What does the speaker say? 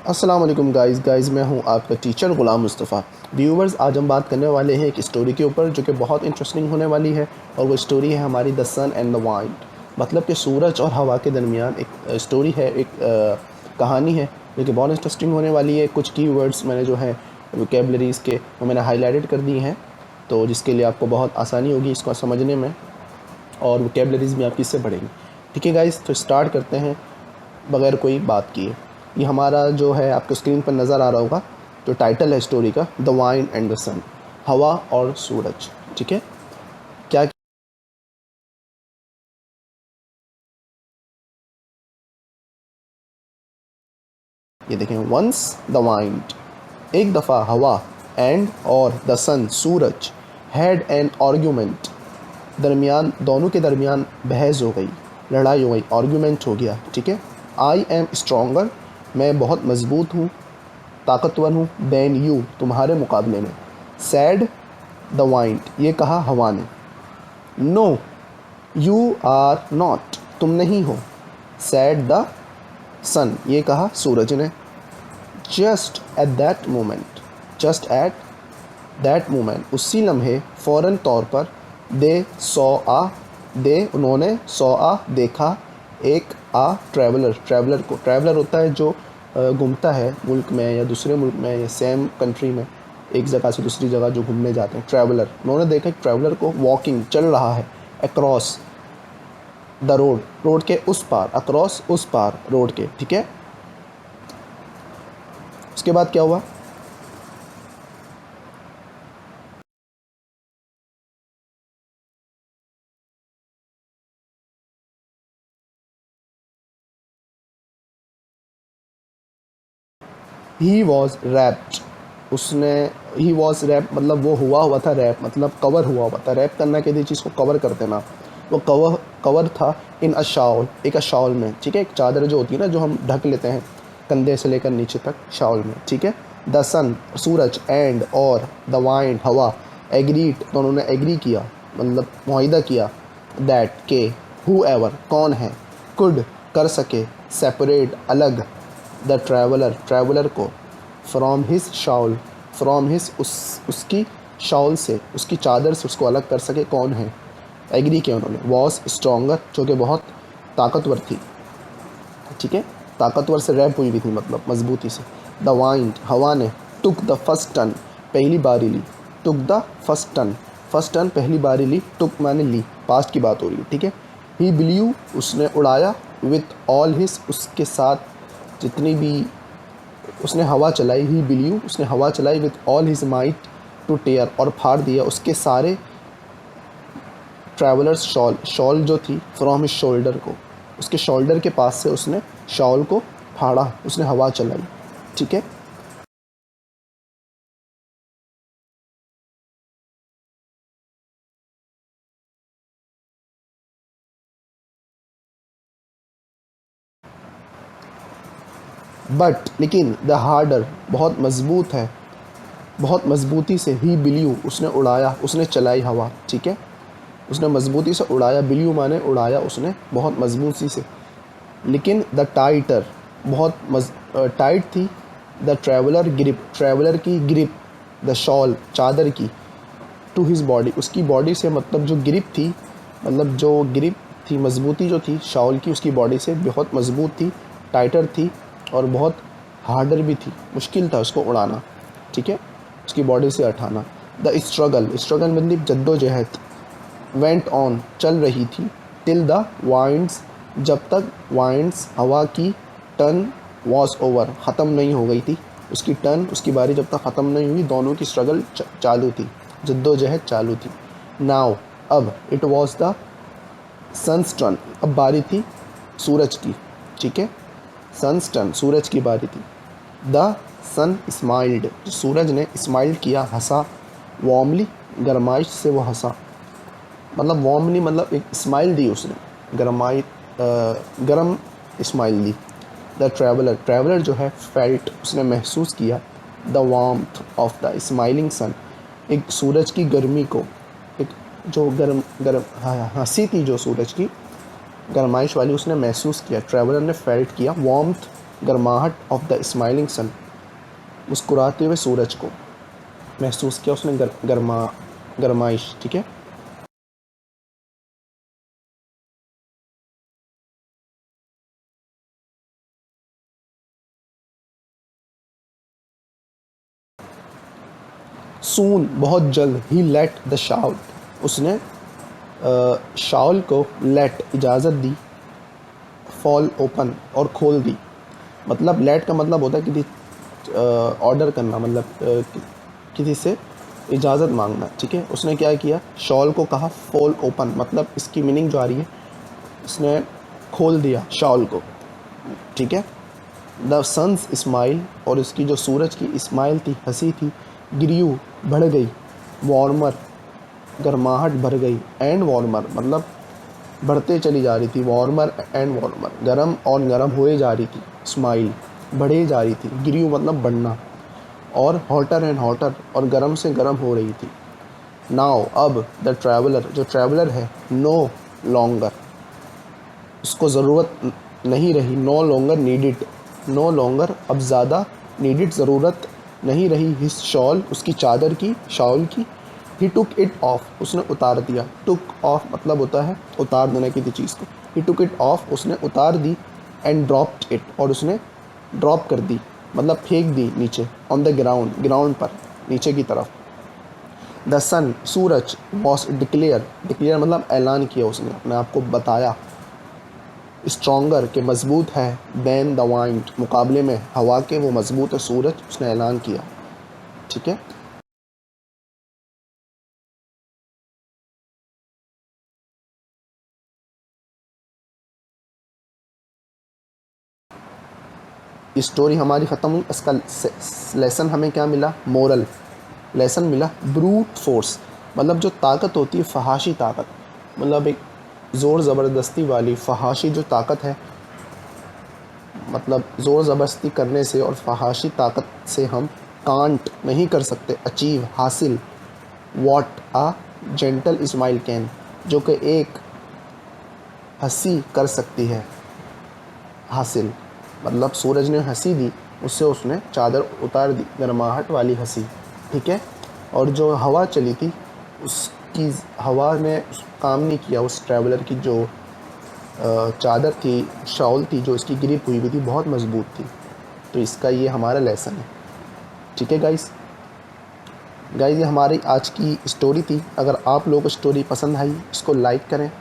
अस्सलाम वालेकुम गाइस मैं हूं आपका टीचर ग़ुलाम मुस्तफ़ा। व्यूवर्स, आज हम बात करने वाले हैं एक स्टोरी के ऊपर जो कि बहुत इंटरेस्टिंग होने वाली है, और वो स्टोरी है हमारी the sun and the wind. मतलब कि सूरज और हवा के दरमियान एक स्टोरी है, एक कहानी है जो कि बहुत इंटरेस्टिंग होने वाली है। कुछ की वर्ड्स मैंने जो है वोकेबलरीज़ के वो मैंने हाईलाइटेड कर दी हैं, तो जिसके लिए आपको बहुत आसानी होगी इसको समझने में, और वोकेबलरीज़ भी आपकी इससे बढ़ेगी। ठीक है गाइस, तो स्टार्ट करते हैं बग़ैर कोई बात किए। ये हमारा जो है आपको स्क्रीन पर नज़र आ रहा होगा, जो टाइटल है स्टोरी का, द वाइंड एंड द सन, हवा और सूरज। ठीक है, क्या ये देखें, वंस द वाइंड, एक दफ़ा हवा, एंड और द सन, सूरज, हैड एन आर्ग्यूमेंट, दरमियान, दोनों के दरमियान बहस हो गई, लड़ाई हो गई, आर्ग्यूमेंट हो गया। ठीक है, आई एम स्ट्रोंगर, मैं बहुत मजबूत हूँ, ताकतवर हूँ, देन यू, तुम्हारे मुकाबले में। सैड द वाइंड, ये कहा हवा ने। नो यू आर नॉट, तुम नहीं हो। सैड द सन, ये कहा सूरज ने। Just at that moment, just at that moment, उसी लम्हे, फ़ौरन तौर पर, दे सॉ आ, दे उन्होंने, सॉ आ देखा, एक आ ट्रैवलर, ट्रैवलर को, ट्रैवलर होता है जो घूमता है मुल्क में या दूसरे मुल्क में या सेम कंट्री में, एक जगह से दूसरी जगह जो घूमने जाते हैं, ट्रैवलर। उन्होंने देखा एक ट्रैवलर को वॉकिंग, चल रहा है, अक्रॉस द रोड, रोड के उस पार, अक्रॉस उस पार रोड के। ठीक है, उसके बाद क्या हुआ? ही वॉज रैप्ड, उसने, ही वॉज रैप मतलब वो हुआ था, रैप मतलब कवर हुआ था। रैप करना कहते चीज़ को कवर कर देना, वो कवर कवर था इन अ शाउल, एक शाउल में। ठीक है, एक चादर जो होती है ना, जो हम ढक लेते हैं कंधे से लेकर नीचे तक, शाउल में। ठीक है, द सन, सूरज, एंड और द वाइंड, हवा, एग्रीड, तो उन्होंने एग्री किया, मतलब मुआहिदा किया, दैट के, हु एवर, कौन है, कुड, कर सके, सेपरेट, अलग, द ट्रैवलर, ट्रैवलर को, from his Saul, from his, उसकी शाउल से, उसकी चादर से उसको अलग कर सके, कौन है। एग्री किया उन्होंने। वॉज स्ट्रोंगर, जो कि बहुत ताकतवर थी। ठीक है, ताकतवर से रैप हुई भी थी, मतलब मजबूती से। द वाइंड, हवा ने, टुक द फर्स्ट टन, पहली बारी ली, took the first turn, first turn पहली बारी ली, टुक मैंने ली, पास्ट की बात हो रही है। ठीक है, ही ब्ल्यू, उसने उड़ाया, विथ ऑल हिज, उसके साथ जितनी भी उसने हवा चलाई, ही ब्ल्यू, उसने हवा चलाई, with all his might, to tear, और फाड़ दिया उसके सारे ट्रैवलर्स शॉल, शॉल जो थी, फ्रॉम हिज शोल्डर को, उसके शोल्डर के पास से उसने शॉल को फाड़ा, उसने हवा चलाई। ठीक है, बट लेकिन, द हार्डर, बहुत मजबूत है, बहुत मजबूती से, ही ब्ल्यू, उसने उड़ाया, उसने चलाई हवा। ठीक है, उसने मजबूती से उड़ाया, ब्ल्यू माने उड़ाया उसने बहुत मजबूती से। लेकिन द टाइटर, बहुत टाइट थी, द ट्रैवलर ग्रिप, ट्रैवलर की ग्रिप, द शॉल, चादर की, टू हिज बॉडी, उसकी बॉडी से, मतलब जो ग्रिप थी, मतलब जो ग्रिप थी, मजबूती जो थी शॉल की, उसकी बॉडी से बहुत मजबूत थी, टाइटर थी, और बहुत हार्डर भी थी, मुश्किल था उसको उड़ाना। ठीक है, उसकी बॉडी से हटाना। द स्ट्रगल, स्ट्रगल मतलब जद्दोजहद, वेंट ऑन, चल रही थी, टिल द वाइंड्स, जब तक वाइंड्स, हवा की, टर्न वॉज ओवर, ख़त्म नहीं हो गई थी, उसकी टर्न, उसकी बारी जब तक ख़त्म नहीं हुई, दोनों की स्ट्रगल चालू थी, जद्दोजहद चालू थी। नाउ, अब, it was the sun's turn, अब बारी थी सूरज की। ठीक है, सन्स टर्न, सूरज की बारी थी। द सन स्माइल्ड, सूरज ने स्माइल किया, हंसा, वार्मली, गरमाइश से वो हंसा, मतलब वार्मली मतलब एक स्माइल दी उसने, गरमाई, गरम स्माइल दी। द ट्रैवलर, ट्रैवलर जो है, फेल्ट, उसने महसूस किया, the warmth of the smiling sun, एक सूरज की गर्मी को, एक जो गर्म गर्म हंसी थी जो सूरज की, गरमाइश वाली, उसने महसूस किया, ट्रैवलर ने फेल्ट किया, वार्मथ गर्माहट ऑफ द स्माइलिंग सन, मुस्कुराते हुए सूरज को महसूस किया उसने, गरमाइश, ठीक है। सून बहुत जल्द, ही लेट द शाउल, उसने शाउल को लेट इजाज़त दी, फॉल ओपन और खोल दी। मतलब लेट का मतलब होता है किसी ऑर्डर करना, मतलब किसी से इजाज़त मांगना, ठीक है। उसने क्या किया, शॉल को कहा फॉल ओपन, मतलब इसकी मीनिंग जो आ रही है, उसने खोल दिया शॉल को, ठीक है। द सन्स स्माइल, और उसकी जो सूरज की स्माइल थी, हंसी थी, ग्रीव बढ़ गई, वार्मर गर्माहट भर गई, एंड वार्मर मतलब बढ़ते चली जा रही थी, वार्मर एंड वार्मर गर्म और गर्म होए जा रही थी, स्माइल बढ़े जा रही थी, ग्रीव मतलब बढ़ना, और हॉटर एंड हॉटर और गर्म से गर्म हो रही थी। नाउ अब द ट्रैवलर, जो ट्रैवलर है, नो लॉन्गर, उसको ज़रूरत नहीं रही, no longer needed, no longer अब ज़्यादा, नीडिड ज़रूरत नहीं रही, हिज शॉल उसकी चादर की, शॉल की, ही टुक इट ऑफ उसने उतार दिया, टुक ऑफ मतलब होता है उतार देना किसी चीज़ को, ही टुक इट ऑफ उसने उतार दी, एंड ड्रॉप्ड इट और उसने ड्रॉप कर दी मतलब फेंक दी नीचे, ऑन द ग्राउंड, ग्राउंड पर नीचे की तरफ। द सन सूरज वॉस डिक्लेयर, डिक्लेयर मतलब ऐलान किया, उसने अपने आप को बताया, स्ट्रॉन्गर के मजबूत है, देन द वाइंड मुकाबले में हवा के वो मजबूत है सूरज, उसने ऐलान किया, ठीक है। स्टोरी हमारी ख़त्म हुई, इसका लेसन हमें क्या मिला, मोरल लेसन मिला, ब्रूट फोर्स मतलब जो ताकत होती है, फहाशी ताकत, मतलब एक ज़ोर ज़बरदस्ती वाली फहाशी जो ताकत है, मतलब ज़ोर ज़बरदस्ती करने से और फहाशी ताकत से हम कांट नहीं कर सकते, अचीव हासिल, what a gentle smile can जो कि एक हंसी कर सकती है, हासिल मतलब सूरज ने हंसी दी, उससे उसने चादर उतार दी, गर्माहट वाली हंसी, ठीक है। और जो हवा चली थी, उसकी हवा ने काम नहीं किया, उस ट्रैवलर की जो चादर थी, शॉल थी, जो इसकी ग्रिप हुई थी, बहुत मजबूत थी। तो इसका ये हमारा लेसन है, ठीक है गाइस। गाइस ये हमारी आज की स्टोरी थी। अगर आप लोगों को स्टोरी पसंद आई, इसको लाइक करें,